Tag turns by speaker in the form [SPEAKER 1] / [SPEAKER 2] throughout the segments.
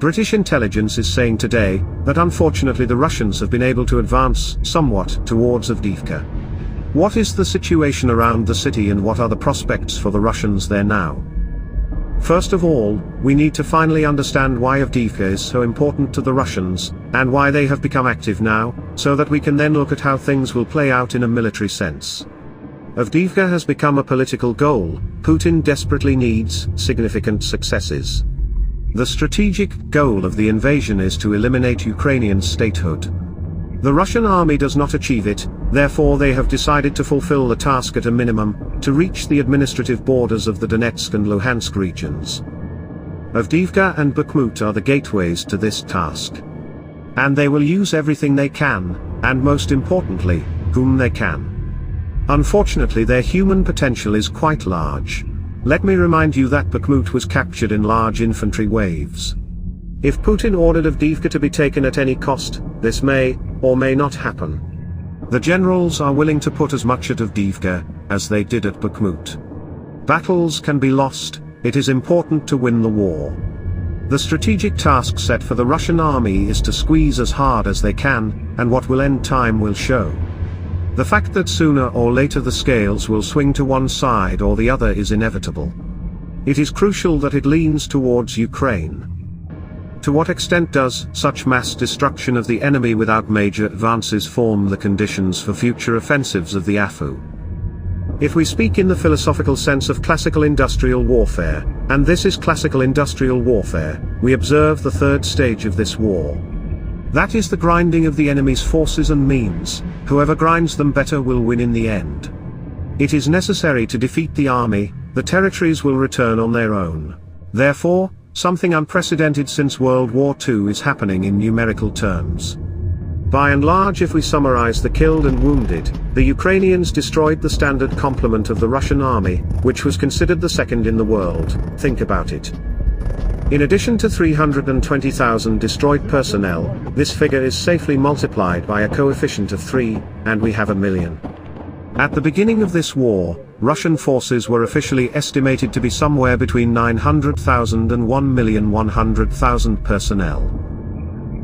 [SPEAKER 1] British intelligence is saying today that unfortunately the Russians have been able to advance somewhat towards Avdiivka. What is the situation around the city and what are the prospects for the Russians there now? First of all, we need to finally understand why Avdiivka is so important to the Russians, and why they have become active now, so that we can then look at how things will play out in a military sense. Avdiivka has become a political goal. Putin desperately needs significant successes. The strategic goal of the invasion is to eliminate Ukrainian statehood. The Russian army does not achieve it, therefore they have decided to fulfill the task at a minimum, to reach the administrative borders of the Donetsk and Luhansk regions. Avdiivka and Bakhmut are the gateways to this task. And they will use everything they can, and most importantly, whom they can. Unfortunately their human potential is quite large. Let me remind you that Bakhmut was captured in large infantry waves. If Putin ordered Avdiivka to be taken at any cost, this may, or may not happen. The generals are willing to put as much at Avdiivka, as they did at Bakhmut. Battles can be lost, it is important to win the war. The strategic task set for the Russian army is to squeeze as hard as they can, and what will end time will show. The fact that sooner or later the scales will swing to one side or the other is inevitable. It is crucial that it leans towards Ukraine. To what extent does such mass destruction of the enemy without major advances form the conditions for future offensives of the AFU? If we speak in the philosophical sense of classical industrial warfare, and this is classical industrial warfare, we observe the third stage of this war. That is the grinding of the enemy's forces and means. Whoever grinds them better will win in the end. It is necessary to defeat the army, the territories will return on their own. Therefore, something unprecedented since World War II is happening in numerical terms. By and large, if we summarize the killed and wounded, the Ukrainians destroyed the standard complement of the Russian army, which was considered the second in the world. Think about it. In addition to 320,000 destroyed personnel, this figure is safely multiplied by a coefficient of 3, and we have 1 million. At the beginning of this war, Russian forces were officially estimated to be somewhere between 900,000 and 1,100,000 personnel.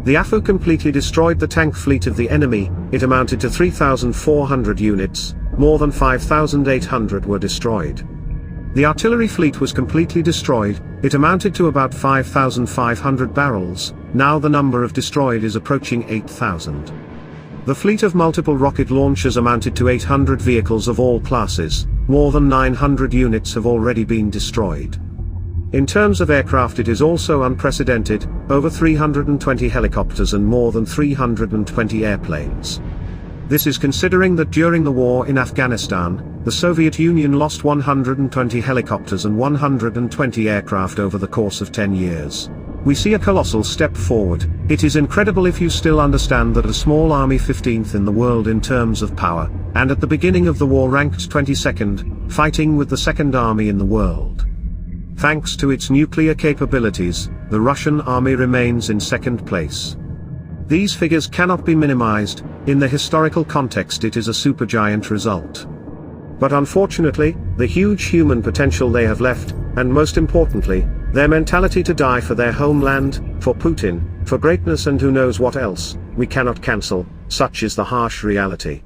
[SPEAKER 1] The AFU completely destroyed the tank fleet of the enemy. It amounted to 3,400 units, more than 5,800 were destroyed. The artillery fleet was completely destroyed, it amounted to about 5,500 barrels, now the number of destroyed is approaching 8,000. The fleet of multiple rocket launchers amounted to 800 vehicles of all classes, more than 900 units have already been destroyed. In terms of aircraft it is also unprecedented, over 320 helicopters and more than 320 airplanes. This is considering that during the war in Afghanistan, the Soviet Union lost 120 helicopters and 120 aircraft over the course of 10 years. We see a colossal step forward. It is incredible if you still understand that a small army 15th in the world in terms of power, and at the beginning of the war ranked 22nd, fighting with the second army in the world. Thanks to its nuclear capabilities, the Russian army remains in second place. These figures cannot be minimized. In the historical context it is a supergiant result. But unfortunately, the huge human potential they have left, and most importantly, their mentality to die for their homeland, for Putin, for greatness and who knows what else, we cannot cancel, such is the harsh reality.